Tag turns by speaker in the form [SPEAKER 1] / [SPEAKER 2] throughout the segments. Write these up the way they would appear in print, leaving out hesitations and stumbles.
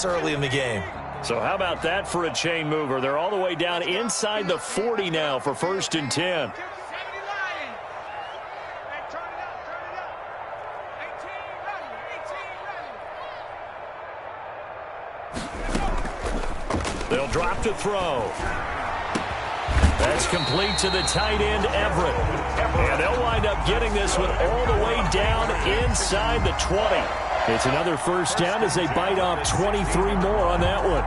[SPEAKER 1] this early in the game.
[SPEAKER 2] So how about that for a chain mover? They're all the way down inside the 40 now for 1st and 10. They'll drop to throw. That's complete to the tight end, Everett. And they'll wind up getting this one all the way down inside the 20. It's another 1st down as they bite off 23 more on that one.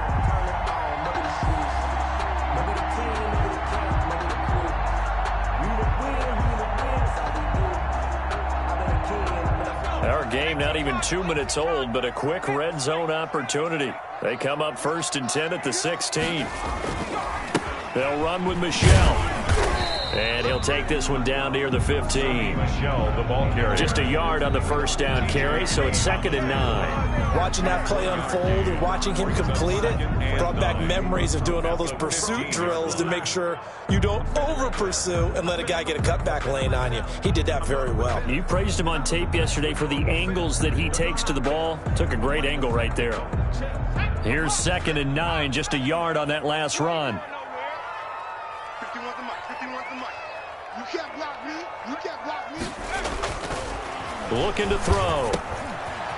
[SPEAKER 2] Our game not even 2 minutes old, but a quick red zone opportunity. They come up 1st and 10 at the 16. They'll run with Michelle. And he'll take this one down near the 15.
[SPEAKER 3] Michelle, the ball carrier.
[SPEAKER 2] Just a yard on the 1st down carry, so it's 2nd and 9.
[SPEAKER 1] Watching that play unfold and watching him complete it brought back memories of doing all those pursuit drills to make sure you don't over-pursue and let a guy get a cutback lane on you. He did that very well.
[SPEAKER 2] You praised him on tape yesterday for the angles that he takes to the ball. Took a great angle right there. Here's 2nd and 9, just a yard on that last run. Looking to throw.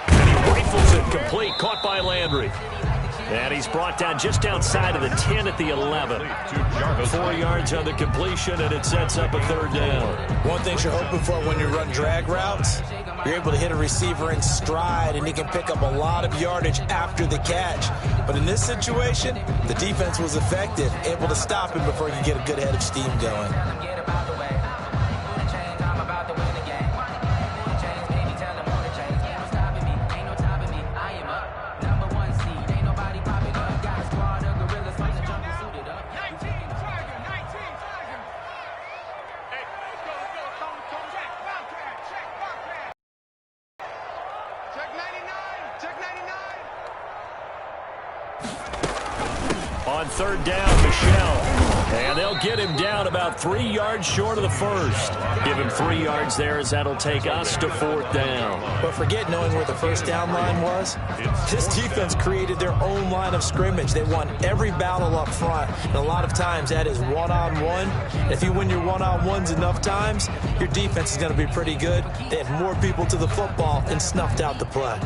[SPEAKER 2] And he rifles it complete. Caught by Landry. And he's brought down just outside of the 10 at the 11. 4 yards on the completion, and it sets up a 3rd down.
[SPEAKER 1] One thing you're hoping for when you run drag routes, you're able to hit a receiver in stride, and he can pick up a lot of yardage after the catch. But in this situation, the defense was effective, able to stop him before he could get a good head of steam going.
[SPEAKER 2] On 3rd down, Michelle. And they'll get him down about 3 yards short of the 1st. Give him 3 yards there as that'll take us to 4th down.
[SPEAKER 1] But forget knowing where the 1st down line was. This defense created their own line of scrimmage. They won every battle up front. And a lot of times that is one-on-one. If you win your one-on-ones enough times, your defense is going to be pretty good. They had more people to the football and snuffed out the play.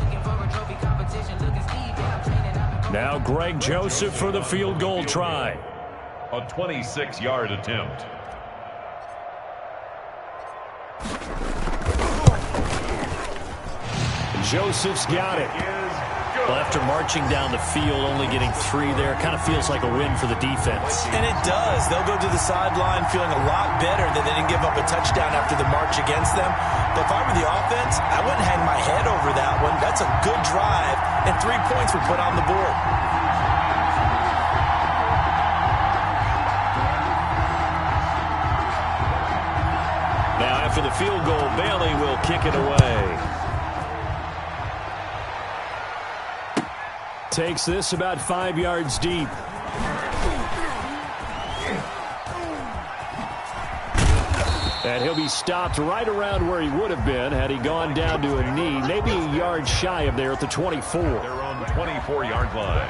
[SPEAKER 2] Now Greg Joseph for the field goal try.
[SPEAKER 3] A 26-yard attempt.
[SPEAKER 2] Joseph's got it. Well, after marching down the field, only getting 3 there, kind of feels like a win for the defense.
[SPEAKER 1] And it does. They'll go to the sideline feeling a lot better that they didn't give up a touchdown after the march against them. But if I were the offense, I wouldn't hang my head over that one. That's a good drive, and 3 points were put on the board.
[SPEAKER 2] Now, after the field goal, Bailey will kick it away. Takes this about 5 yards deep. And he'll be stopped right around where he would have been had he gone down to a knee, maybe a yard shy of there at the 24.
[SPEAKER 3] They're on the 24-yard line.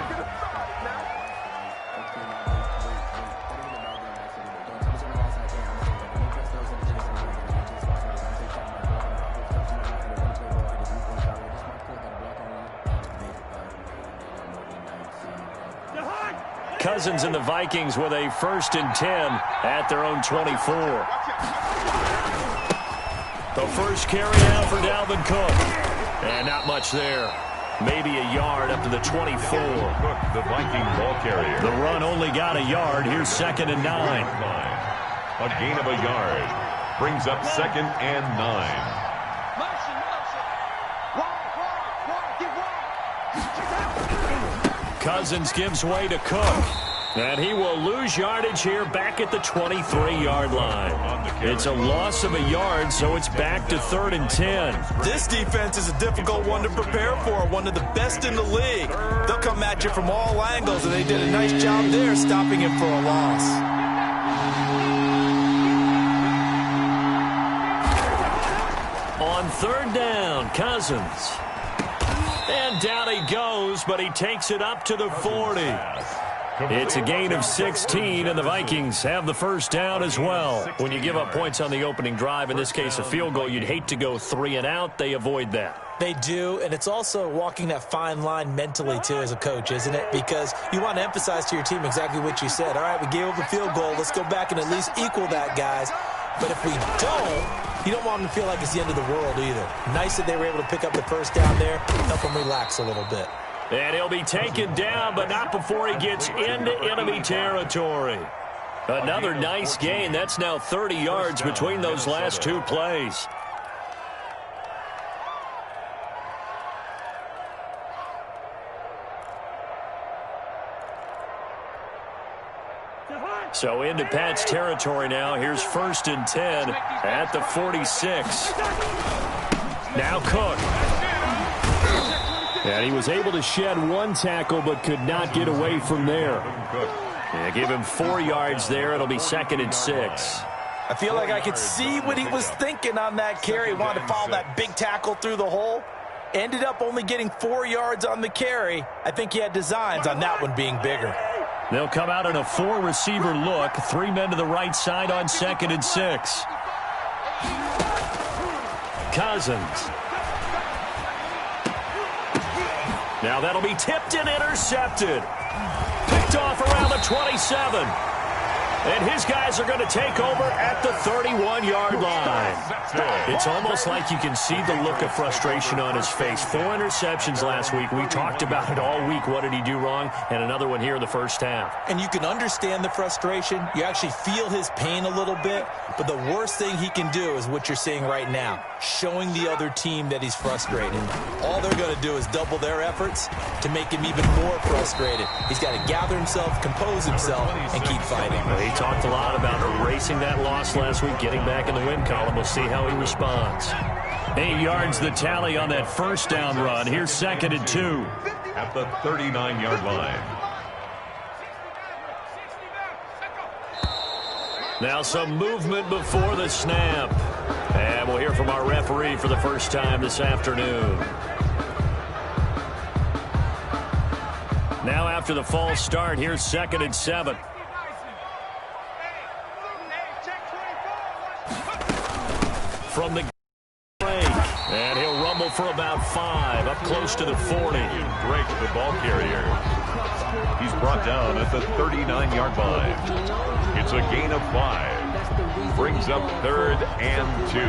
[SPEAKER 2] Cousins and the Vikings with a 1st and 10 at their own 24. The first carry out for Dalvin Cook. And not much there. Maybe a yard up to the 24.
[SPEAKER 3] Cook, the Viking ball carrier.
[SPEAKER 2] The run only got a yard. Here's 2nd and 9.
[SPEAKER 3] A gain of a yard. Brings up 2nd and 9.
[SPEAKER 2] Cousins gives way to Cook. And he will lose yardage here back at the 23-yard line. It's a loss of a yard, so it's back to 3rd and 10.
[SPEAKER 1] This defense is a difficult one to prepare for, one of the best in the league. They'll come at you from all angles, and they did a nice job there stopping him for a loss. On 3rd down, Cousins.
[SPEAKER 2] And down he goes, but he takes it up to the 40. It's a gain of 16, and the Vikings have the first down as well. When you give up points on the opening drive, in this case a field goal, you'd hate to go 3 and out. They avoid that.
[SPEAKER 1] They do, and it's also walking that fine line mentally, too, as a coach, isn't it? Because you want to emphasize to your team exactly what you said. All right, we gave up a field goal. Let's go back and at least equal that, guys. But if we don't, you don't want them to feel like it's the end of the world either. Nice that they were able to pick up the first down there, help them relax a little bit.
[SPEAKER 2] And he'll be taken down, but not before he gets into enemy territory. Another nice gain. That's now 30 yards between those last two plays. So into Pat's territory now. Here's 1st and 10 at the 46. Now Cook. And he was able to shed one tackle but could not get away from there. Yeah, give him 4 yards there. It'll be 2nd and 6.
[SPEAKER 1] I feel like I could see what he was thinking on that carry. He wanted to follow that big tackle through the hole. Ended up only getting 4 yards on the carry. I think he had designs on that one being bigger.
[SPEAKER 2] They'll come out in a 4-receiver look. 3 men to the right side on 2nd and 6. Cousins. Now that'll be tipped and intercepted. Picked off around the 27. And his guys are going to take over at the 31-yard line. It's almost like you can see the look of frustration on his face. 4 interceptions last week. We talked about it all week. What did he do wrong? And another one here in the first half.
[SPEAKER 1] And you can understand the frustration. You actually feel his pain a little bit. But the worst thing he can do is what you're seeing right now, showing the other team that he's frustrated. All they're going to do is double their efforts to make him even more frustrated. He's got to gather himself, compose himself, and keep fighting.
[SPEAKER 2] He talked a lot about erasing that loss last week, getting back in the win column. We'll see how he responds. 8 yards the tally on that first down run. Here's 2nd and 2.
[SPEAKER 3] At the 39-yard line.
[SPEAKER 2] Now some movement before the snap. And we'll hear from our referee for the first time this afternoon. Now after the false start, here's 2nd and 7. From the break. And he'll rumble for about 5, up close to the 40.
[SPEAKER 3] Drake, the ball carrier. He's brought down at the 39-yard line. It's a gain of 5. Brings up 3rd and 2.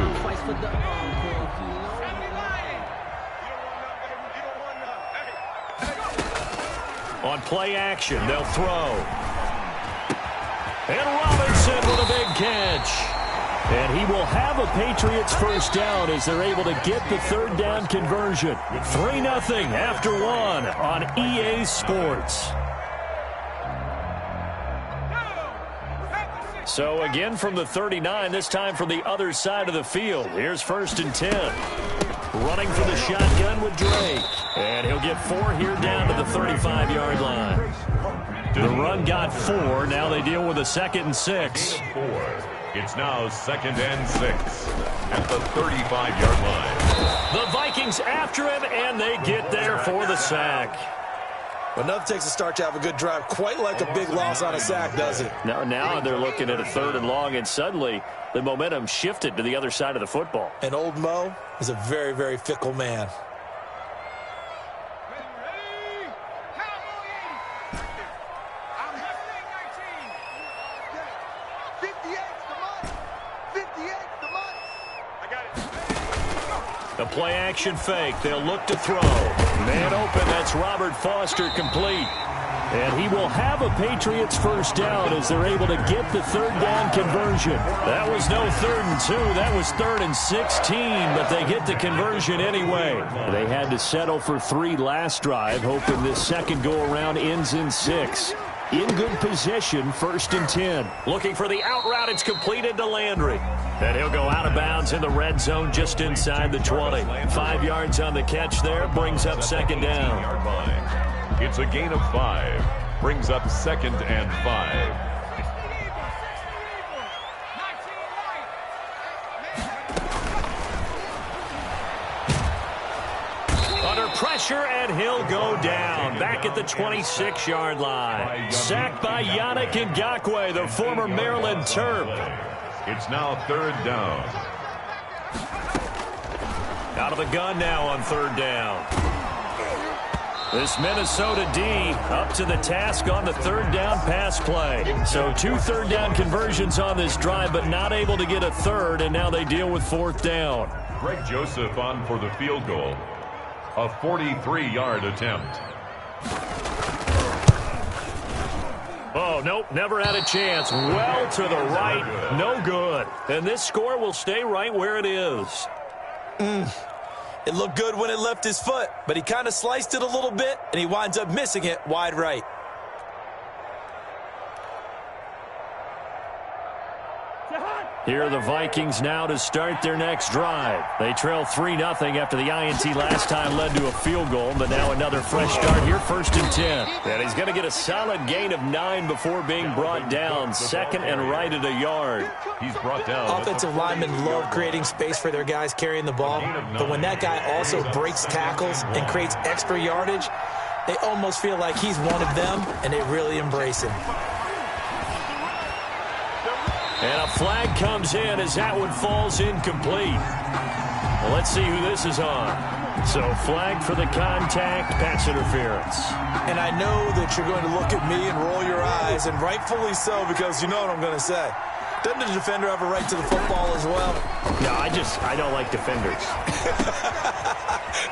[SPEAKER 2] On play action, they'll throw. And Robinson with a big catch. And he will have a Patriots first down as they're able to get the 3rd down conversion. 3-0 after 1 on EA Sports. So again from the 39, this time from the other side of the field. Here's 1st and 10. Running for the shotgun with Drake. And he'll get 4 here down to the 35-yard line. The run got 4. Now they deal with a 2nd and 6.
[SPEAKER 3] It's now 2nd and 6 at the 35-yard line.
[SPEAKER 2] The Vikings after him, and they get there for the sack.
[SPEAKER 1] But nothing takes a start to have a good drive, quite like a big loss on a sack, does it?
[SPEAKER 2] Now they're looking at a 3rd and long, and suddenly the momentum shifted to the other side of the football.
[SPEAKER 1] And old Mo is a very, very fickle man.
[SPEAKER 2] A play-action fake. They'll look to throw. Man open. That's Robert Foster complete. And he will have a Patriots first down as they're able to get the 3rd down conversion. That was no 3rd and 2. That was 3rd and 16, but they get the conversion anyway. They had to settle for 3 last drive, hoping this second go-around ends in 6. In good position, 1st and 10. Looking for the out route. It's completed to Landry. And he'll go out of bounds in the red zone just inside the 20. 5 yards on the catch there. Brings up 2nd down.
[SPEAKER 3] It's a gain of 5. Brings up 2nd and 5.
[SPEAKER 2] pressure, and he'll go down. Back at the 26-yard line. Sacked by Yannick Ngakoue, the former Maryland Terp.
[SPEAKER 3] It's now 3rd down.
[SPEAKER 2] Out of the gun now on 3rd down. This Minnesota D up to the task on the 3rd down pass play. So 2 3rd down conversions on this drive, but not able to get a 3rd, and now they deal with 4th down.
[SPEAKER 3] Greg Joseph on for the field goal. A 43-yard attempt.
[SPEAKER 2] Oh, nope, never had a chance. Well to the right, no good. And this score will stay right where it is.
[SPEAKER 1] It looked good when it left his foot, but he kind of sliced it a little bit, and he winds up missing it wide right.
[SPEAKER 2] Here are the Vikings now to start their next drive. They trail 3-0 after the INT last time led to a field goal, but now another fresh start here, 1st and 10. And he's going to get a solid gain of 9 before being brought down. 2nd and right at a yard.
[SPEAKER 3] He's brought down.
[SPEAKER 1] Offensive linemen love creating space for their guys carrying the ball, but when that guy also breaks tackles and creates extra yardage, they almost feel like he's one of them, and they really embrace him.
[SPEAKER 2] And a flag comes in as that one falls incomplete. Well, let's see who this is on. So flag for the contact, pass interference.
[SPEAKER 1] And I know that you're going to look at me and roll your eyes, and rightfully so, because you know what I'm going to say. Doesn't the defender have a right to the football as well?
[SPEAKER 2] No, I don't like defenders.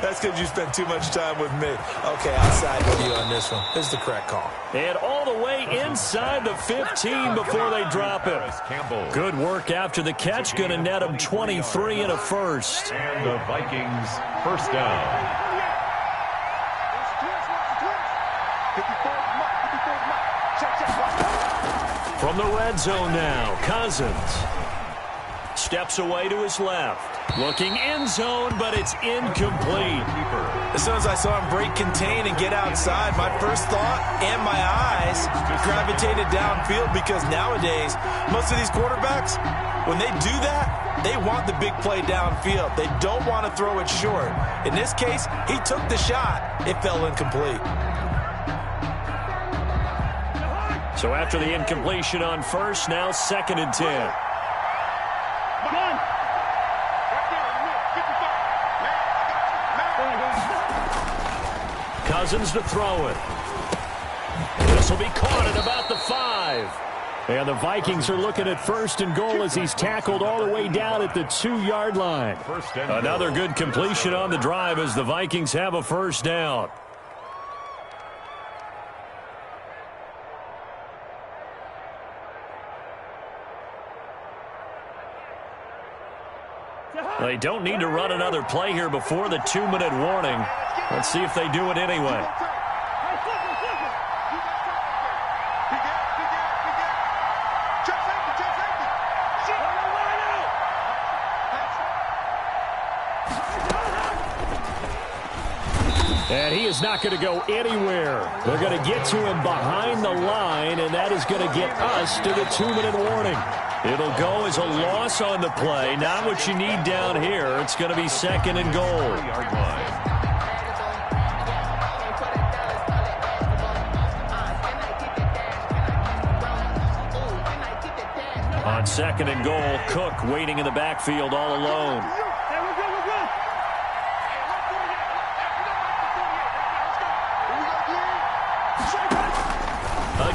[SPEAKER 1] That's because you spent too much time with me. Okay, I'll side with you on this one. This is the correct call.
[SPEAKER 2] And all the way inside the 15 before they drop it. Good work after the catch. Going to net him 23 and a first.
[SPEAKER 3] And the Vikings 1st down.
[SPEAKER 2] From the red zone now, Cousins steps away to his left. Looking end zone, but it's incomplete.
[SPEAKER 1] As soon as I saw him break contain and get outside, my first thought and my eyes gravitated downfield, because nowadays, most of these quarterbacks, when they do that, they want the big play downfield. They don't want to throw it short. In this case, he took the shot. It fell incomplete.
[SPEAKER 2] So after the incompletion on first, now 2nd and 10. Cousins to throw it. This will be caught at about the 5. And the Vikings are looking at 1st and goal as he's tackled all the way down at the 2-yard line. Another good completion on the drive as the Vikings have a 1st down. They don't need to run another play here before the 2-minute warning. Let's see if they do it anyway. And he is not going to go anywhere. They're going to get to him behind the line, and that is going to get us to the 2-minute warning. It'll go as a loss on the play. Not what you need down here. It's going to be 2nd and goal. On 2nd and goal, Cook waiting in the backfield all alone.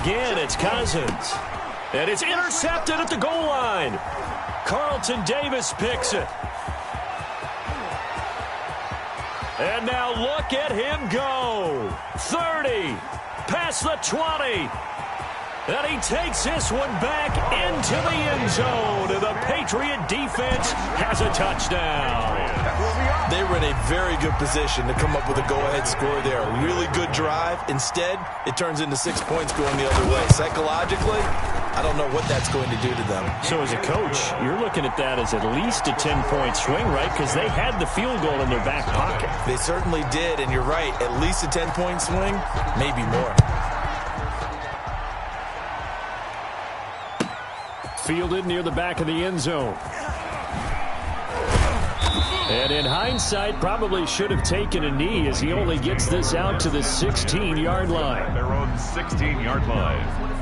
[SPEAKER 2] Again, it's Cousins. And it's intercepted at the goal line. Carlton Davis picks it. And now look at him go. 30, past the 20. And he takes this one back into the end zone. And the Patriot defense has a touchdown.
[SPEAKER 1] They were in a very good position to come up with a go-ahead score there. A really good drive. Instead, it turns into 6 points going the other way. Psychologically, I don't know what that's going to do to them.
[SPEAKER 2] So as a coach, you're looking at that as at least a 10-point swing, right? Because they had the field goal in their back pocket.
[SPEAKER 1] They certainly did, and you're right. At least a 10-point swing, maybe more.
[SPEAKER 2] Fielded near the back of the end zone. And in hindsight, probably should have taken a knee as he only gets this out to the 16-yard line.
[SPEAKER 3] Their own 16-yard line.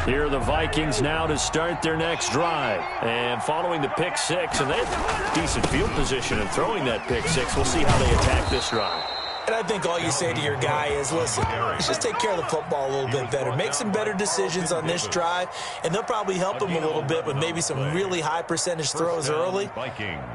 [SPEAKER 2] Here are the Vikings now to start their next drive. And following the pick six, and they have decent field position in throwing that pick six. We'll see how they attack this drive.
[SPEAKER 1] And I think all you say to your guy is, listen, let's just take care of the football a little bit better. Make some better decisions on this drive, and they'll probably help him a little bit with maybe some really high percentage throws early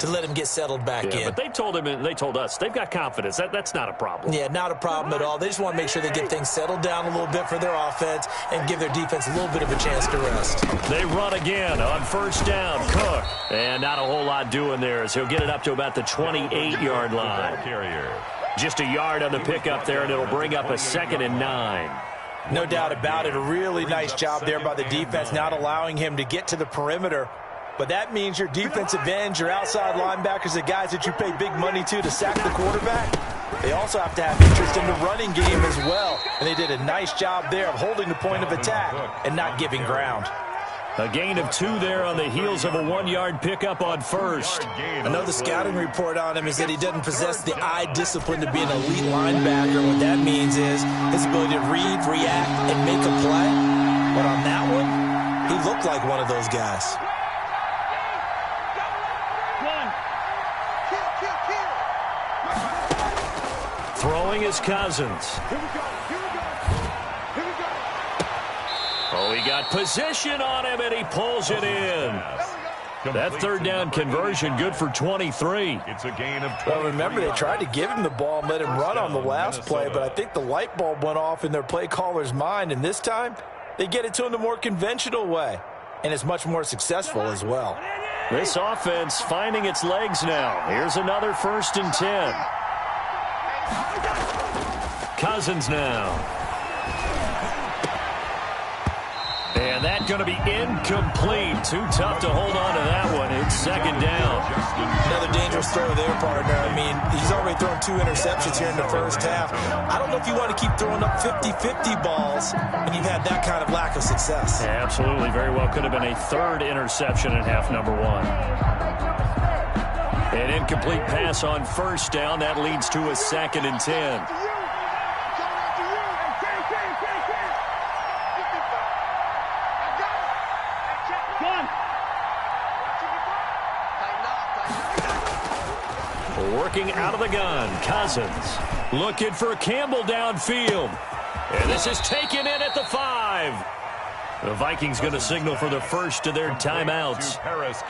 [SPEAKER 1] to let him get settled back in.
[SPEAKER 2] But they told him and they told us they've got confidence. That's not a problem.
[SPEAKER 1] Yeah, not a problem at all. They just want to make sure they get things settled down a little bit for their offense and give their defense a little bit of a chance to rest.
[SPEAKER 2] They run again on first down. Cook. And not a whole lot doing there as he'll get it up to about the 28-yard line. Just a yard on the pickup there, and it'll bring up a 2nd and 9.
[SPEAKER 1] No doubt about it. A really nice job there by the defense, not allowing him to get to the perimeter. But that means your defensive ends, your outside linebackers, the guys that you pay big money to sack the quarterback, they also have to have interest in the running game as well. And they did a nice job there of holding the point of attack and not giving ground.
[SPEAKER 2] A gain of 2 there on the heels of a 1-yard pickup on first.
[SPEAKER 1] I know the scouting report on him is that he doesn't possess the eye discipline to be an elite linebacker. What that means is his ability to read, react, and make a play. But on that one, he looked like one of those guys.
[SPEAKER 2] Throwing is Cousins. Oh, he got position on him, and he pulls it in. That third down conversion good for 23.
[SPEAKER 3] It's a gain of 20.
[SPEAKER 1] Well, remember, they tried to give him the ball and let him run on the last play, but I think the light bulb went off in their play caller's mind, and this time they get it to him the more conventional way, and it's much more successful as well.
[SPEAKER 2] This offense finding its legs now. Here's another 1st and 10. Cousins now. And that's going to be incomplete. Too tough to hold on to that one. It's 2nd down.
[SPEAKER 1] Another dangerous throw there, partner. I mean, he's already thrown 2 interceptions here in the first half. I don't know if you want to keep throwing up 50-50 balls when you've had that kind of lack of success.
[SPEAKER 2] Yeah, absolutely. Very well could have been a 3rd interception in half number 1. An incomplete pass on first down. That leads to a 2nd and 10. Working out of the gun, Cousins looking for Campbell downfield. And this is taken in at the 5. The Vikings going to signal for the first of their timeouts,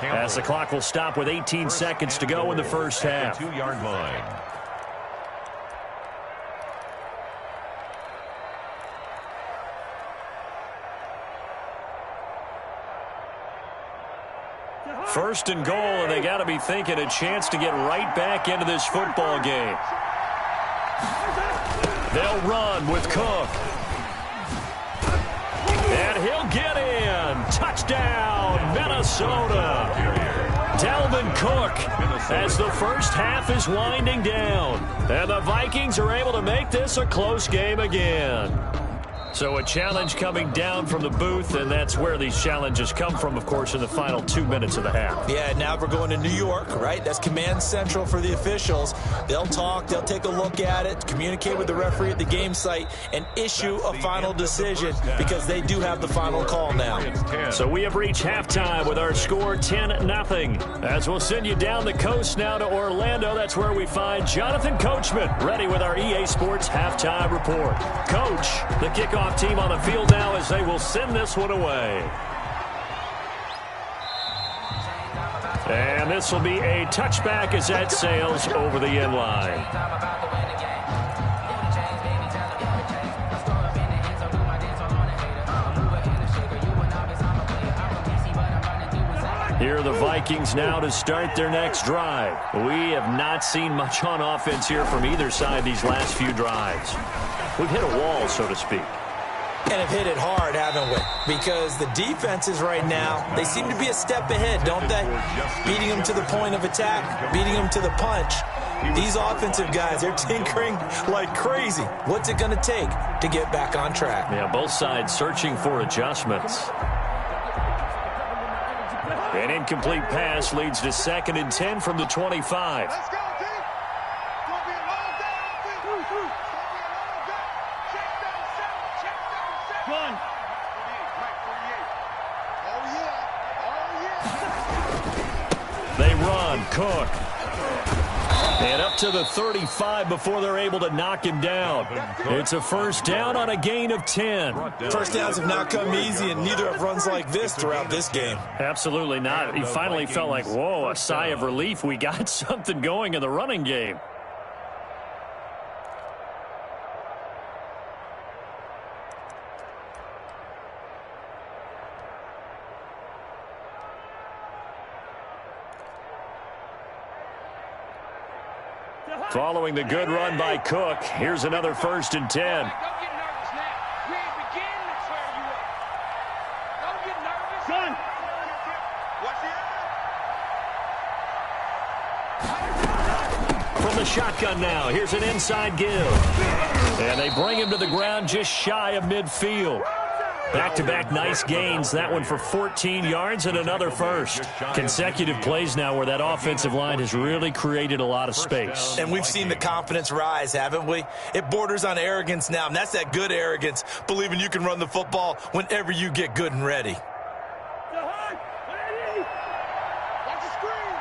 [SPEAKER 2] as the clock will stop with 18 seconds to go in the first half.
[SPEAKER 3] 2-yard line.
[SPEAKER 2] First and goal, and they got to be thinking a chance to get right back into this football game. They'll run with Cook. And he'll get in. Touchdown, Minnesota. Dalvin Cook as the first half is winding down. And the Vikings are able to make this a close game again. So a challenge coming down from the booth, and that's where these challenges come from, of course, in the final 2 minutes of the half.
[SPEAKER 1] Yeah, now we're going to New York, right? That's command central for the officials. They'll talk, they'll take a look at it, communicate with the referee at the game site, and issue a final decision because they do have the final call now.
[SPEAKER 2] So we have reached halftime with our score 10-0. As we'll send you down the coast now to Orlando, that's where we find Jonathan Coachman ready with our EA Sports halftime report. Coach, the kickoff team on the field now as they will send this one away. And this will be a touchback as that sails over the end line. Here are the Vikings now to start their next drive. We have not seen much on offense here from either side these last few drives. We've hit a wall, so to speak.
[SPEAKER 1] And have hit it hard, haven't we? Because the defenses right now, they seem to be a step ahead, don't they? Beating them to the point of attack, beating them to the punch. These offensive guys, they're tinkering like crazy. What's it going to take to get back on track?
[SPEAKER 2] Yeah, both sides searching for adjustments. An incomplete pass leads to 2nd and 10 from the 25.
[SPEAKER 4] Let's go, team. It's going to be a long day. It's going to be a long day. Check down 7. Check down 7. Run. 48. Oh, yeah. Oh, yeah.
[SPEAKER 2] They run. Cook. And up to the 35 before they're able to knock him down. It's a first down on a gain of 10.
[SPEAKER 1] First downs have not come easy, and neither have runs like this throughout this game.
[SPEAKER 2] Absolutely not. He finally felt like, whoa, a sigh of relief. We got something going in the running game. Following the good run by Cook, here's another 1st and 10.
[SPEAKER 4] Don't get nervous now. We ain't beginning to tear you up. Don't get nervous. Gun. Watch
[SPEAKER 2] From the shotgun now, here's an inside give. And they bring him to the ground just shy of midfield. Back-to-back nice gains, that one for 14 yards and another first. Consecutive plays now where that offensive line has really created a lot of space.
[SPEAKER 1] And we've seen the confidence rise, haven't we? It borders on arrogance now, and that's that good arrogance, believing you can run the football whenever you get good and ready.
[SPEAKER 4] Watch the screen.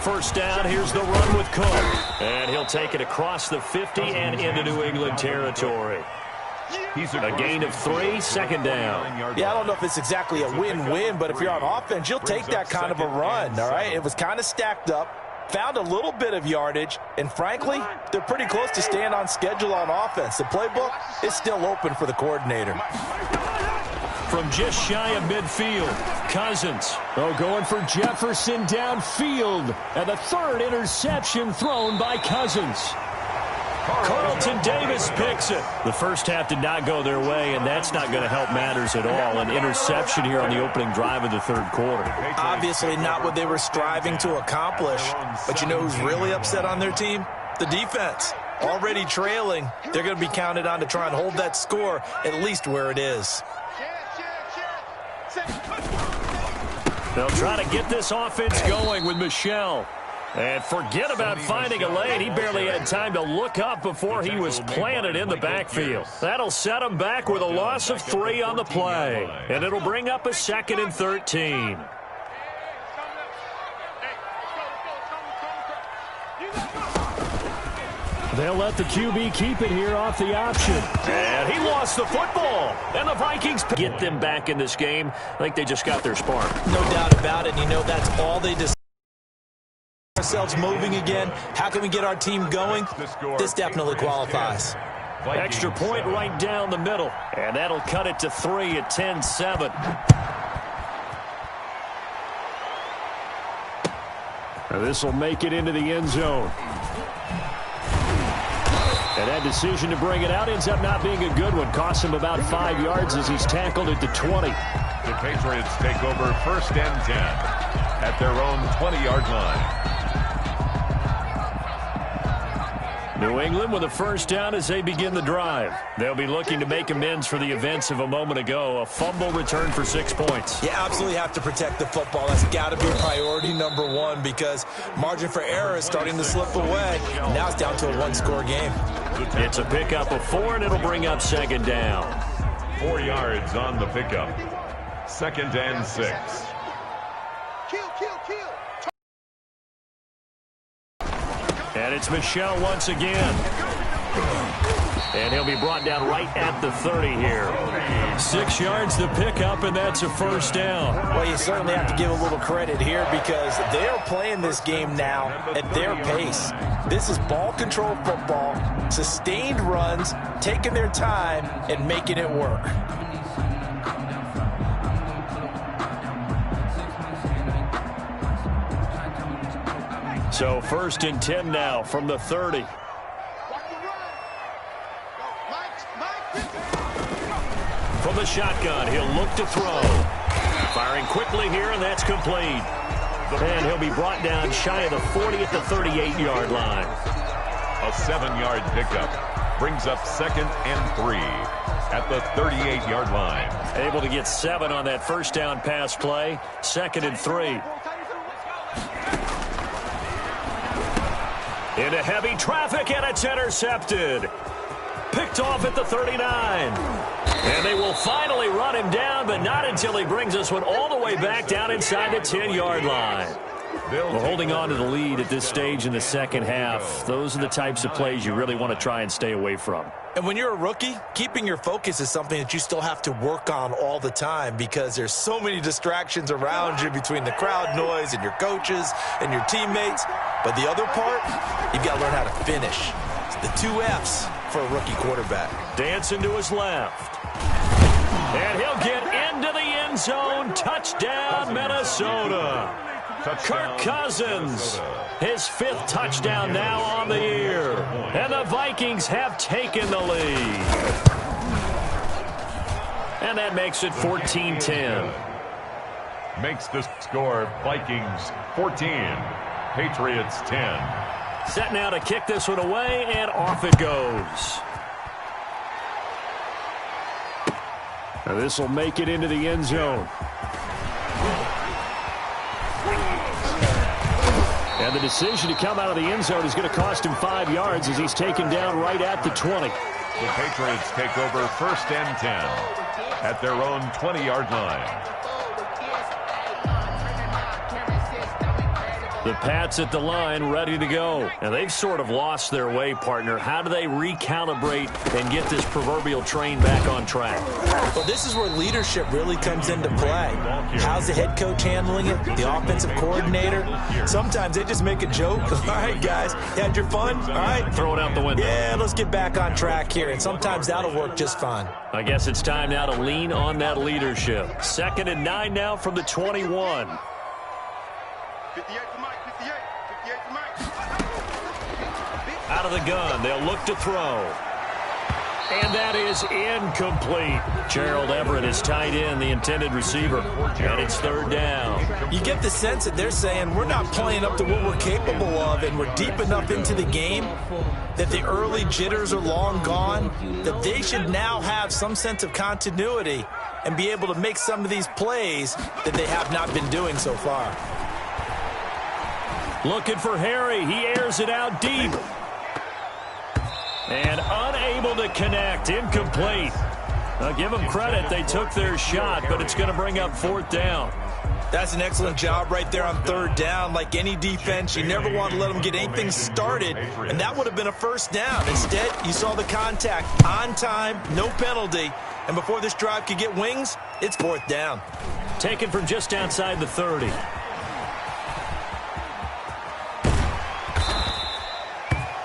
[SPEAKER 2] First down, here's the run with Cook. And he'll take it across the 50 and into New England territory. A gain of 3, 2nd down.
[SPEAKER 1] Yeah, I don't know if it's exactly a win-win, but if you're on offense, you'll take that kind of a run, all right? It was kind of stacked up, found a little bit of yardage, and frankly, they're pretty close to staying on schedule on offense. The playbook is still open for the coordinator.
[SPEAKER 2] From just shy of midfield, Cousins. Oh, going for Jefferson downfield. And the 3rd interception thrown by Cousins. Carlton Davis picks it. The first half did not go their way, and that's not going to help matters at all. An interception here on the opening drive of the 3rd quarter.
[SPEAKER 1] Obviously not what they were striving to accomplish. But you know who's really upset on their team? The defense. Already trailing, they're going to be counted on to try and hold that score at least where it is.
[SPEAKER 2] They'll try to get this offense going with Michel. And forget about finding a lane. He barely had time to look up before he was planted in the backfield. That'll set him back with a loss of 3 on the play. And it'll bring up a 2nd and 13. They'll let the QB keep it here off the option. And he lost the football. And the Vikings get them back in this game. I think they just got their spark.
[SPEAKER 1] No doubt about it. You know, that's all they decided. Ourselves moving again. How can we get our team going? This definitely qualifies.
[SPEAKER 2] Extra point right down the middle. And that'll cut it to 3 at 10-7. This will make it into the end zone. And that decision to bring it out ends up not being a good one. Costs him about 5 yards as he's tackled at the 20.
[SPEAKER 3] The Patriots take over 1st and 10 at their own 20-yard line.
[SPEAKER 2] New England with a first down as they begin the drive. They'll be looking to make amends for the events of a moment ago. A fumble return for 6 points.
[SPEAKER 1] You absolutely have to protect the football. That's got to be priority #1 because margin for error is starting to slip away. Now it's down to a 1-score game.
[SPEAKER 2] It's a pickup of 4, and it'll bring up 2nd down.
[SPEAKER 3] 4 yards on the pickup. 2nd and 6.
[SPEAKER 4] Kill.
[SPEAKER 2] And it's Michel once again. And he'll be brought down right at the 30 here. 6 yards the pickup, and that's a first down.
[SPEAKER 1] Well, you certainly have to give a little credit here because they are playing this game now at their pace. This is ball control football, sustained runs, taking their time, and making it work.
[SPEAKER 2] So 1st and 10 now from the 30. From the shotgun, he'll look to throw. Firing quickly here, and that's complete. And he'll be brought down shy of the 40 at the 38-yard line.
[SPEAKER 3] A 7-yard pickup brings up 2nd and 3 at the 38-yard line.
[SPEAKER 2] Able to get 7 on that first down pass play. 2nd and 3. Into heavy traffic, and it's intercepted. Picked off at the 39. And they will finally run him down, but not until he brings us one all the way back down inside the 10-yard line. We're holding on to the lead at this stage in the second half. Those are the types of plays you really want to try and stay away from.
[SPEAKER 1] And when you're a rookie, keeping your focus is something that you still have to work on all the time because there's so many distractions around you between the crowd noise and your coaches and your teammates. But the other part, you've got to learn how to finish. It's the 2 F's for a rookie quarterback.
[SPEAKER 2] Dancing to his left. And he'll get into the end zone. Touchdown, Minnesota. Kirk Cousins, his 5th touchdown now on the year. And the Vikings have taken the lead. And that makes it 14-10.
[SPEAKER 3] Makes the score Vikings 14, Patriots 10.
[SPEAKER 2] Set now to kick this one away, and off it goes. Now this will make it into the end zone. And the decision to come out of the end zone is going to cost him 5 yards as he's taken down right at the 20.
[SPEAKER 3] The Patriots take over 1st and 10 at their own 20-yard line.
[SPEAKER 2] The Pats at the line ready to go. And they've sort of lost their way, partner. How do they recalibrate and get this proverbial train back on track?
[SPEAKER 1] Well, this is where leadership really comes into play. How's the head coach handling it? The offensive coordinator? Sometimes they just make a joke. All right, guys, you had your fun? All right.
[SPEAKER 2] Throw it out the window.
[SPEAKER 1] Yeah, let's get back on track here. And sometimes that'll work just fine.
[SPEAKER 2] I guess it's time now to lean on that leadership. 2nd and 9 now from the 21.
[SPEAKER 4] 58 to Mike, 58 to Mike.
[SPEAKER 2] Out of the gun, they'll look to throw. And that is incomplete. Gerald Everett is tied in, the intended receiver. And it's 3rd down.
[SPEAKER 1] You get the sense that they're saying we're not playing up to what we're capable of, and we're deep enough into the game that the early jitters are long gone, that they should now have some sense of continuity and be able to make some of these plays that they have not been doing so far.
[SPEAKER 2] Looking for Harry. He airs it out deep. And unable to connect. Incomplete. I'll give them credit. They took their shot, but it's going to bring up 4th down.
[SPEAKER 1] That's an excellent job right there on 3rd down. Like any defense, you never want to let them get anything started, and that would have been a 1st down. Instead, you saw the contact on time, no penalty, and before this drive could get wings, it's 4th down.
[SPEAKER 2] Taken from just outside the 30.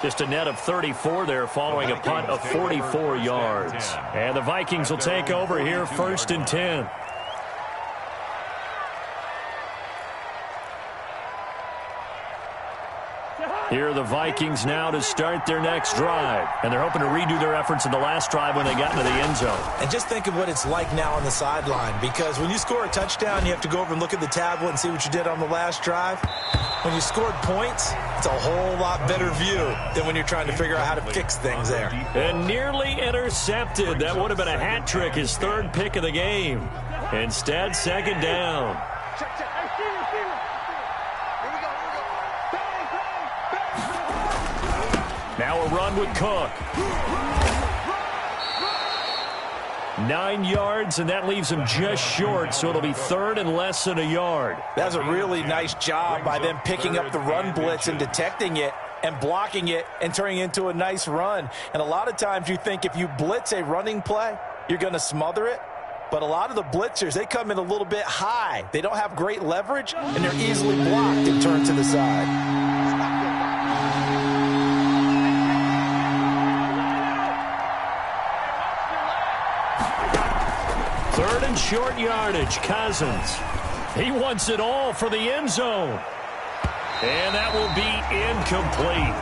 [SPEAKER 2] Just a net of 34 there following a punt of 44 yards. And the Vikings will take over here 1st and 10. Here are the Vikings now to start their next drive. And they're hoping to redo their efforts in the last drive when they got into the end zone.
[SPEAKER 1] And just think of what it's like now on the sideline, because when you score a touchdown, you have to go over and look at the tablet and see what you did on the last drive. When you scored points, it's a whole lot better view than when you're trying to figure out how to fix things there.
[SPEAKER 2] And nearly intercepted. That would have been a hat trick, his 3rd pick of the game. Instead, 2nd down. Now a run with Cook. 9 yards, and that leaves him just short, so it'll be 3rd and less than a yard.
[SPEAKER 1] That's a really nice job by them picking up the run blitz and detecting it and blocking it and turning it into a nice run. And a lot of times you think if you blitz a running play, you're going to smother it. But a lot of the blitzers, they come in a little bit high. They don't have great leverage, and they're easily blocked and turned to the side.
[SPEAKER 2] Third and short yardage. Cousins. He wants it all for the end zone. And that will be incomplete.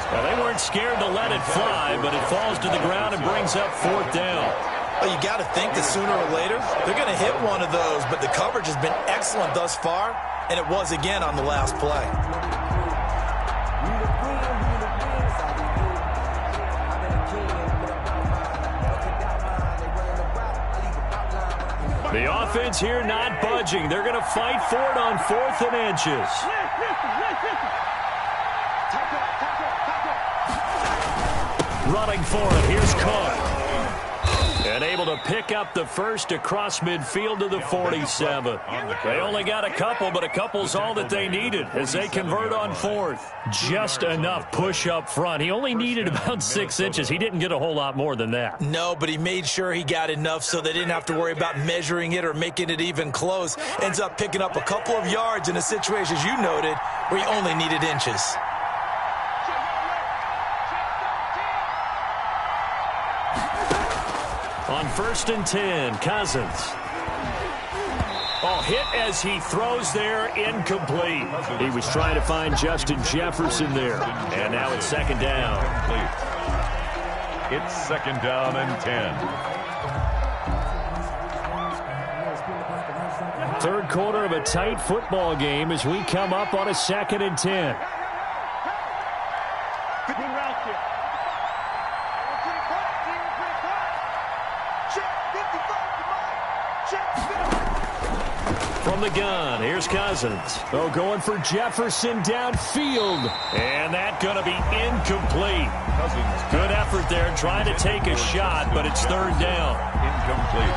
[SPEAKER 2] Well, they weren't scared to let it fly, but it falls to the ground and brings up 4th down.
[SPEAKER 1] Well, you got to think that sooner or later they're going to hit one of those, but the coverage has been excellent thus far, and it was again on the last play.
[SPEAKER 2] The offense here not budging. They're going to fight for it on 4th and inches. Running for it. Here's Cook. And able to pick up the first across midfield to the 47. They only got a couple, but a couple's all that they needed as they convert on 4th. Just enough push up front. He only needed about 6 inches. He didn't get a whole lot more than that.
[SPEAKER 1] No, but he made sure he got enough so they didn't have to worry about measuring it or making it even close. Ends up picking up a couple of yards in a situation, as you noted, where he only needed inches.
[SPEAKER 2] On 1st and 10, Cousins. Oh, hit as he throws there, incomplete. He was trying to find Justin Jefferson there. And now it's 2nd down.
[SPEAKER 3] It's 2nd down and 10.
[SPEAKER 2] 3rd quarter of a tight football game as we come up on a 2nd and 10. From the gun, here's Cousins. Oh, going for Jefferson downfield. And that's going to be incomplete.
[SPEAKER 3] Cousins.
[SPEAKER 2] Good effort there, trying to take a shot, but it's 3rd down.
[SPEAKER 3] Incomplete.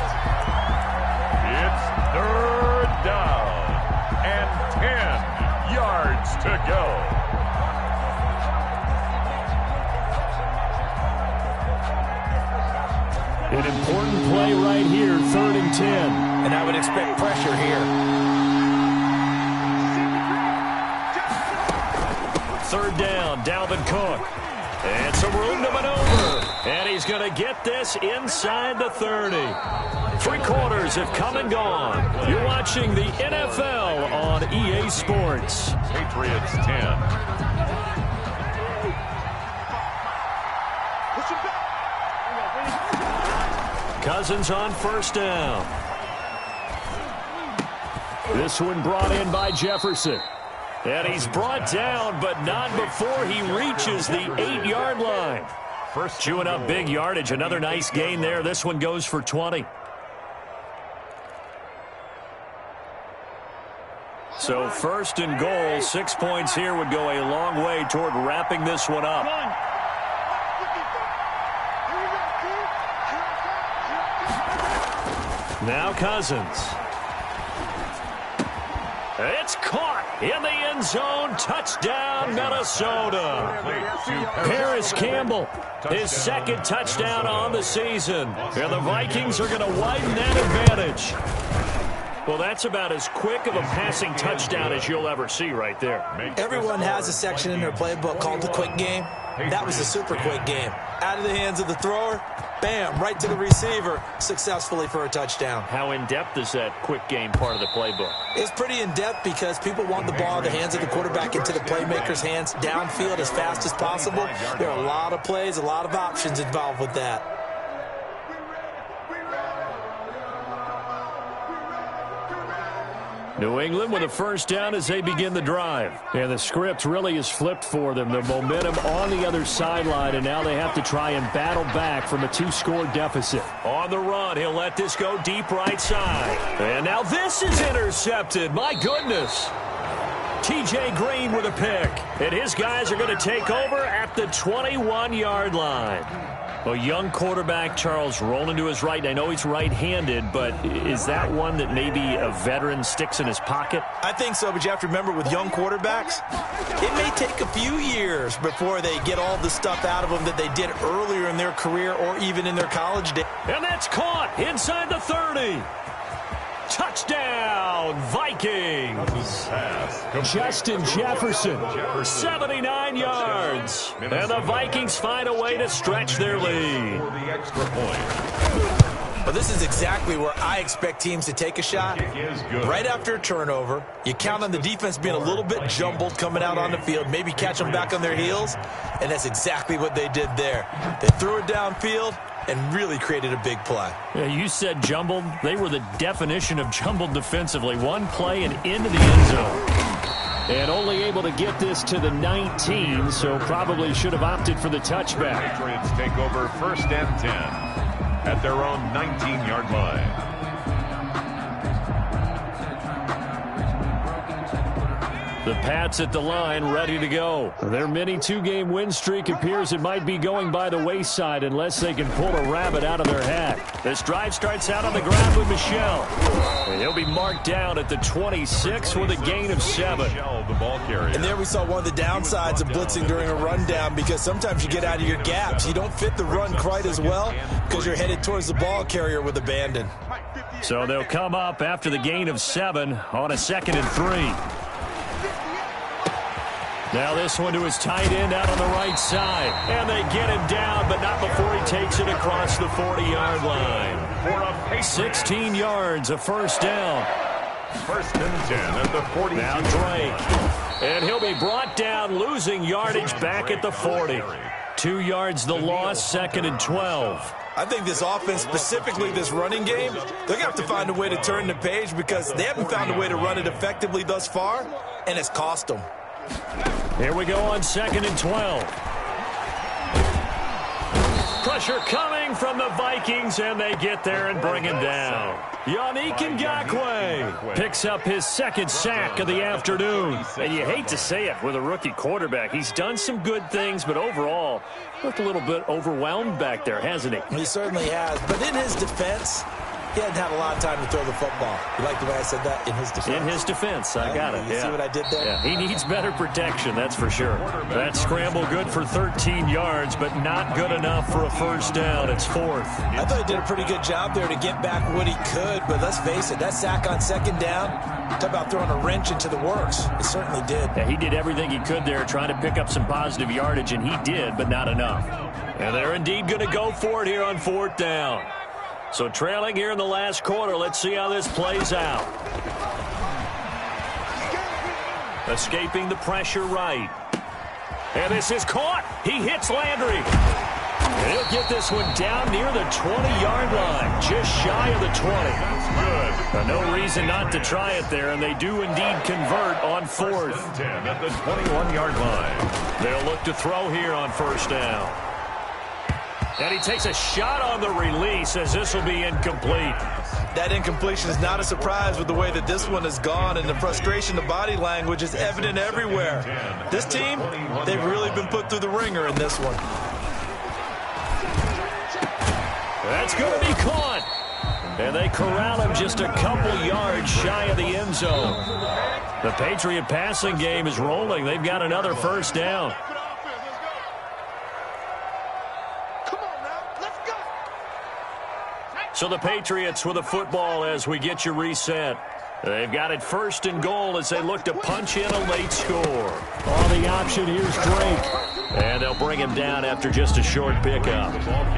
[SPEAKER 3] It's 3rd down and 10 yards to go.
[SPEAKER 2] An important play right here, 3rd and 10.
[SPEAKER 1] And I would expect pressure here.
[SPEAKER 2] 3rd down, Dalvin Cook. And some room to maneuver. And he's going to get this inside the 30. 3 quarters have come and gone. You're watching the NFL on EA Sports.
[SPEAKER 3] Patriots 10.
[SPEAKER 2] Cousins on 1st down. This one brought in by Jefferson. And he's brought down, but not before he reaches the 8-yard line.
[SPEAKER 3] First
[SPEAKER 2] chewing up big yardage. Another nice gain there. This one goes for 20. So 1st and goal, 6 points here would go a long way toward wrapping this one up. Now Cousins. It's caught in the end zone. Touchdown, Minnesota. Paris Campbell, his 2nd touchdown on the season. And the Vikings are going to widen that advantage. Well, that's about as quick of a passing touchdown as you'll ever see right there.
[SPEAKER 1] Everyone has a section in their playbook called the quick game. That was the super quick game. Out of the hands of the thrower, bam, right to the receiver, successfully for a touchdown.
[SPEAKER 2] How in-depth is that quick game part of the playbook?
[SPEAKER 1] It's pretty in-depth because people want the ball in the hands of the quarterback into the playmaker's hands downfield as fast as possible. There are a lot of plays, a lot of options involved with that.
[SPEAKER 2] New England with a 1st down as they begin the drive. And the script really is flipped for them. The momentum on the other sideline, and now they have to try and battle back from a 2-score deficit. On the run, he'll let this go deep right side. And now this is intercepted. My goodness. T.J. Green with a pick. And his guys are going to take over at the 21-yard line. A young quarterback, Charles, rolling to his right. I know he's right-handed, but is that one that maybe a veteran sticks in his pocket?
[SPEAKER 1] I think so, but you have to remember with young quarterbacks, it may take a few years before they get all the stuff out of them that they did earlier in their career or even in their college days.
[SPEAKER 2] And that's caught inside the 30. Touchdown, Vikings. Justin Jefferson, 79 yards. And the Vikings find a way to stretch their lead.
[SPEAKER 3] For the extra point.
[SPEAKER 1] Well, this is exactly where I expect teams to take a shot. Right after a turnover, you count on the defense being a little bit jumbled coming out on the field, maybe catch them back on their heels, and that's exactly what they did there. They threw it downfield and really created a big play.
[SPEAKER 2] Yeah, you said jumbled. They were the definition of jumbled defensively. One play and into the end zone. And only able to get this to the 19, so probably should have opted for the touchback.
[SPEAKER 3] Patriots take over 1st and 10 at their own 19-yard line.
[SPEAKER 2] The Pats at the line, ready to go. Their mini two-game win streak appears it might be going by the wayside unless they can pull a rabbit out of their hat. This drive starts out on the ground with Michel. And he'll be marked down at the 26 with a gain of 7.
[SPEAKER 1] And there we saw one of the downsides of blitzing during a rundown, because sometimes you get out of your gaps. You don't fit the run quite as well because you're headed towards the ball carrier with abandon.
[SPEAKER 2] So they'll come up after the gain of 7 on a 2nd and 3. Now this one to his tight end out on the right side. And they get him down, but not before he takes it across the 40-yard line. 16 yards, a first down.
[SPEAKER 3] 1st and 10 at the 40.
[SPEAKER 2] Now Drake. And he'll be brought down, losing yardage back at the 40. 2 yards the loss, 2nd and 12.
[SPEAKER 1] I think this offense, specifically this running game, they're going to have to find a way to turn the page because they haven't found a way to run it effectively thus far, and it's cost them.
[SPEAKER 2] Here we go on 2nd and 12. Pressure coming from the Vikings, and they get there and bring him down. Yannick Ngakoue picks up his 2nd sack of the afternoon. And you hate to say it with a rookie quarterback. He's done some good things, but overall, looked a little bit overwhelmed back there, hasn't he?
[SPEAKER 1] He certainly has. But in his defense, he hadn't had a lot of time to throw the football. You like the way I said that? In his defense.
[SPEAKER 2] In his defense. I got it.
[SPEAKER 1] You see what I did there?
[SPEAKER 2] Yeah, he needs better protection, that's for sure. That scramble good for 13 yards, but not good enough for a first down. It's 4th.
[SPEAKER 1] I thought he did a pretty good job there to get back what he could, but let's face it, that sack on 2nd down, talk about throwing a wrench into the works. It certainly did.
[SPEAKER 2] Yeah, he did everything he could there trying to pick up some positive yardage, and he did, but not enough. And they're indeed going to go for it here on 4th down. So trailing here in the last quarter, let's see how this plays out. Escaping the pressure right. And this is caught. He hits Landry. And he'll get this one down near the 20-yard line, just shy of the 20. That's good. No reason not to try it there, and they do indeed convert on 4th.
[SPEAKER 3] 10 at the 21-yard line.
[SPEAKER 2] They'll look to throw here on 1st down. And he takes a shot on the release as this will be incomplete.
[SPEAKER 1] That incompletion is not a surprise with the way that this one has gone, and the frustration, the body language is evident everywhere. This team, they've really been put through the ringer in this one.
[SPEAKER 2] That's going to be caught. And they corral him just a couple yards shy of the end zone. The Patriot passing game is rolling. They've got another first down. So the Patriots with a football as we get you reset. They've got it 1st and goal as they look to punch in a late score. On the option, here's Drake. And they'll bring him down after just a short pickup.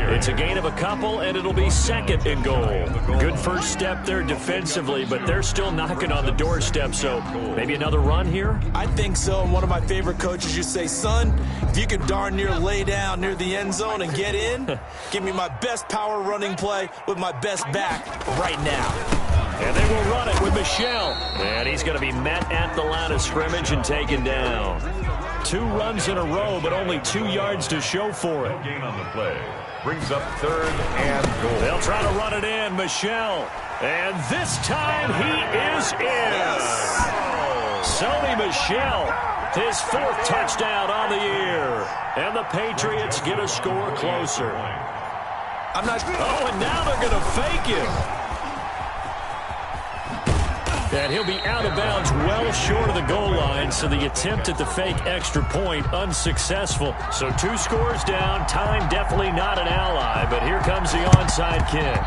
[SPEAKER 2] It's a gain of a couple, and it'll be 2nd and goal. Good first step there defensively, but they're still knocking on the doorstep, so maybe another run here?
[SPEAKER 1] I think so, and one of my favorite coaches used to say, son, if you can darn near lay down near the end zone and get in, give me my best power running play with my best back right now.
[SPEAKER 2] And they will run it with Michel. And he's going to be met at the line of scrimmage and taken down. 2 runs in a row, but only 2 yards to show for it.
[SPEAKER 3] Gain on the play. Brings up 3rd and goal.
[SPEAKER 2] They'll try to run it in. Michel. And this time he is in. Sony Michel. His 4th touchdown on the year. And the Patriots get a score closer. And now they're going to fake him. And he'll be out of bounds well short of the goal line, so the attempt at the fake extra point unsuccessful. So 2 scores down, time definitely not an ally, but here comes the onside kick.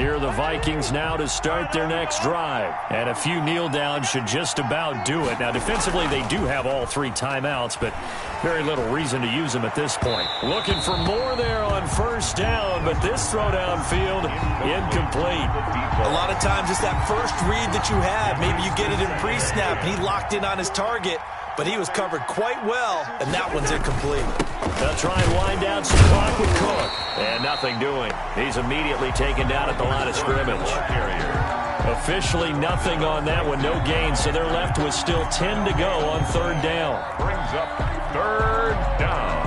[SPEAKER 2] Here are the Vikings now to start their next drive. And a few kneel downs should just about do it. Now, defensively, they do have all 3 timeouts, but very little reason to use them at this point. Looking for more there on first down, but this throw downfield incomplete.
[SPEAKER 1] A lot of times it's that first read that you have. Maybe you get it in pre-snap, and he locked in on his target, but he was covered quite well, and that one's incomplete.
[SPEAKER 2] They'll try and wind down some clock with Cook. And nothing doing. He's immediately taken down at the line of scrimmage. Officially nothing on that one, no gain, so they're left with still 10 to go on third down.
[SPEAKER 3] Brings up third down.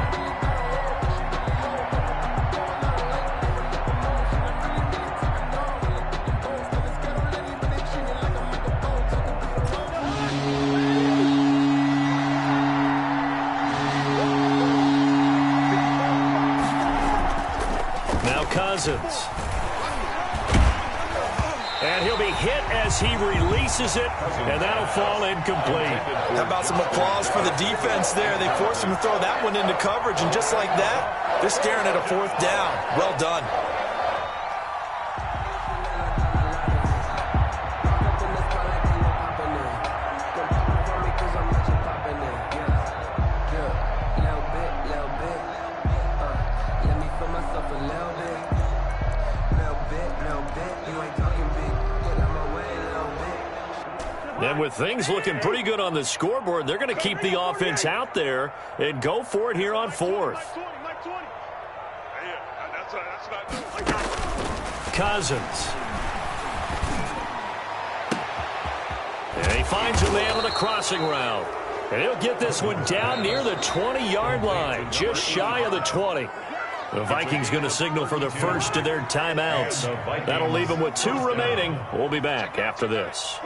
[SPEAKER 2] Cousins. And he'll be hit as he releases it, and that'll fall incomplete.
[SPEAKER 1] How about some applause for the defense there? They forced him to throw that one into coverage, and just like that, they're staring at a fourth down. Well done.
[SPEAKER 2] And with things looking pretty good on the scoreboard, they're going to keep the offense out there and go for it here on fourth. Cousins. And he finds a man on the crossing route. And he'll get this one down near the 20-yard line, just shy of the 20. The Vikings going to signal for the first of their timeouts. That'll leave them with 2 remaining. We'll be back after this.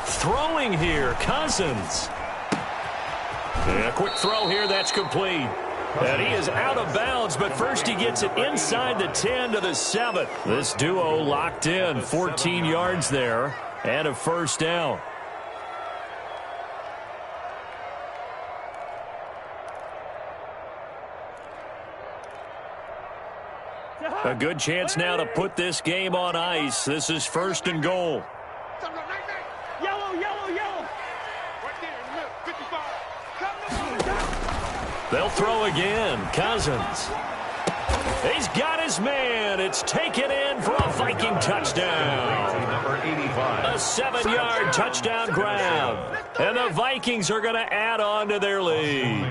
[SPEAKER 2] Throwing here, Cousins. And a quick throw here, that's complete. And he is out of bounds, but first he gets it inside the 10 to the 7. This duo locked in, 14 yards there, and a first down. A good chance now to put this game on ice. This is first and goal.
[SPEAKER 4] Yellow, yellow, yellow. Right there in the middle, 55.
[SPEAKER 2] They'll throw again. Cousins. He's got his man. It's taken in for a Viking touchdown.
[SPEAKER 3] Number 85.
[SPEAKER 2] A 7-yard touchdown grab. And the Vikings are going to add on to their lead.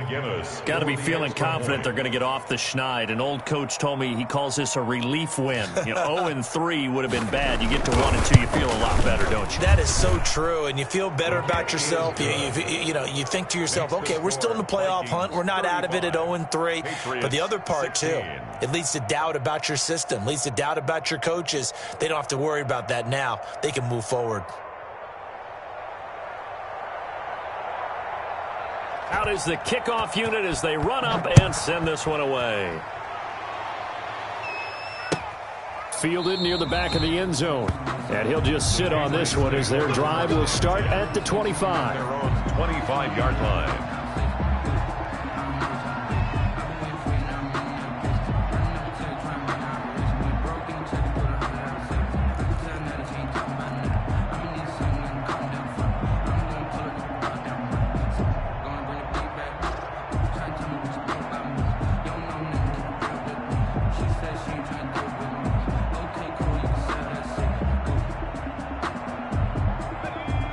[SPEAKER 2] Got to be feeling confident they're going to get off the schneid. An old coach told me he calls this a relief win. 0-3 would have been bad. You get to 1-2, you feel a lot better, don't you?
[SPEAKER 1] That is so true, and you feel better about yourself. You think to yourself, okay, we're still in the playoff hunt. We're not out of it at 0-3. But the other part, too, it leads to doubt about your system, leads to doubt about your coaches. They don't have to worry about that now. They can move forward.
[SPEAKER 2] Out is the kickoff unit as they run up and send this one away. Fielded near the back of the end zone. And he'll just sit on this one as their drive will start at the 25.
[SPEAKER 3] Their own 25-yard line.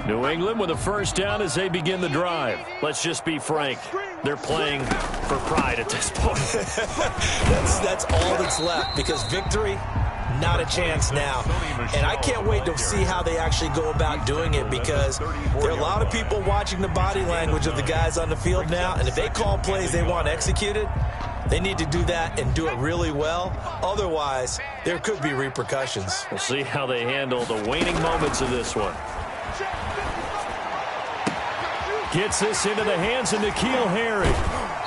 [SPEAKER 2] New England with a first down as they begin the drive. Let's just be frank. They're playing for pride at this point.
[SPEAKER 1] That's all that's left, because victory, not a chance now. And I can't wait to see how they actually go about doing it, because there are a lot of people watching the body language of the guys on the field now, and if they call plays they want executed, they need to do that and do it really well. Otherwise, there could be repercussions.
[SPEAKER 2] We'll see how they handle the waning moments of this one. Gets this into the hands of N'Keal Harry.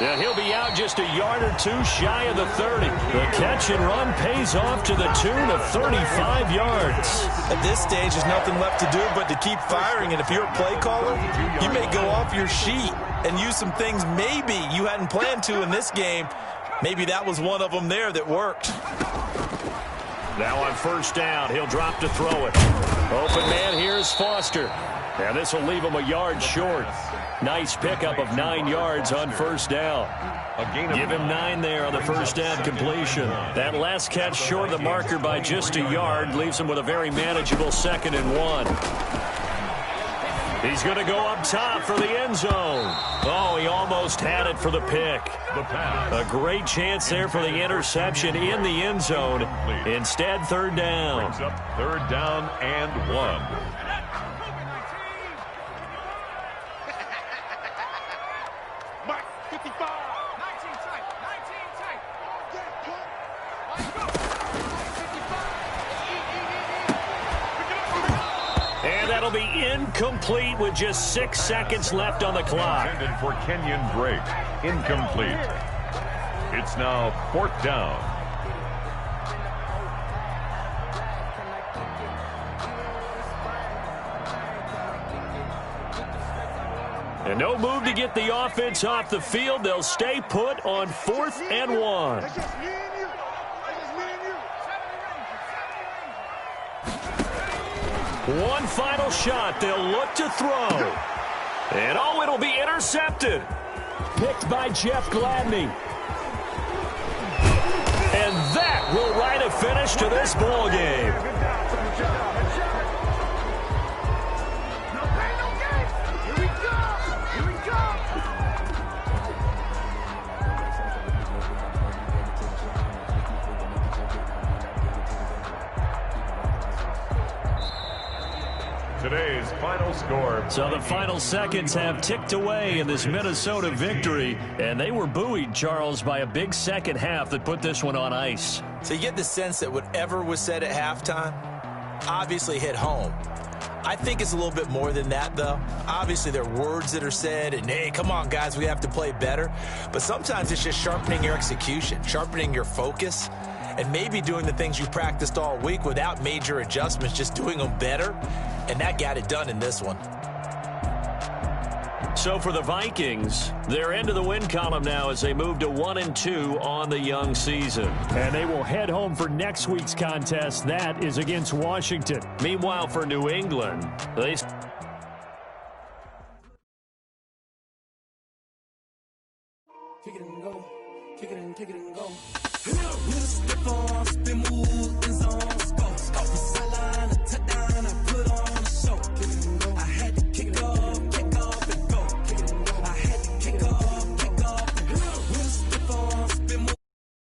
[SPEAKER 2] And he'll be out just a yard or two shy of the 30. The catch and run pays off to the tune of 35 yards.
[SPEAKER 1] At this stage, there's nothing left to do but to keep firing. And if you're a play caller, you may go off your sheet and use some things maybe you hadn't planned to in this game. Maybe that was one of them there that worked.
[SPEAKER 2] Now on first down, he'll drop to throw it. Open man here is Foster. And this will leave him a yard short. Nice pickup of 9 yards on first down. Give him 9 there on the first down completion. That last catch short of the marker by just a yard leaves him with a very manageable 2nd and 1. He's going to go up top for the end zone. Oh, he almost had it for the pick. A great chance there for the interception in the end zone. Instead, 3rd down.
[SPEAKER 3] Brings up 3rd down and 1.
[SPEAKER 4] Mark 55. 19 tight. 19 tight. Let's go. 55.
[SPEAKER 2] And that'll be incomplete with just 6 seconds left on the clock.
[SPEAKER 3] Intended for Kenyon Drake. Incomplete. It's now 4th down.
[SPEAKER 2] And no move to get the offense off the field. They'll stay put on 4th and 1.
[SPEAKER 4] That's just me and you. That's just me and you.
[SPEAKER 2] One final shot. They'll look to throw. And oh, it'll be intercepted. Picked by Jeff Gladney. And that will write a finish to this ball game.
[SPEAKER 4] No pain, no gain. Here we go. Here we go.
[SPEAKER 3] Today's final score.
[SPEAKER 2] So the final seconds have ticked away in this Minnesota victory, and they were buoyed, Charles, by a big second half that put this one on ice.
[SPEAKER 1] So you get the sense that whatever was said at halftime obviously hit home. I think it's a little bit more than that, though. Obviously, there are words that are said, and, hey, come on, guys, we have to play better. But sometimes it's just sharpening your execution, sharpening your focus, and maybe doing the things you practiced all week without major adjustments, just doing them better. And that got it done in this one.
[SPEAKER 2] So for the Vikings, they're into the win column now as they move to 1-2 on the young season.
[SPEAKER 5] And they will head home for next week's contest. That is against Washington.
[SPEAKER 2] Meanwhile, for New England, they...
[SPEAKER 6] Kick it and go. Kick it and go.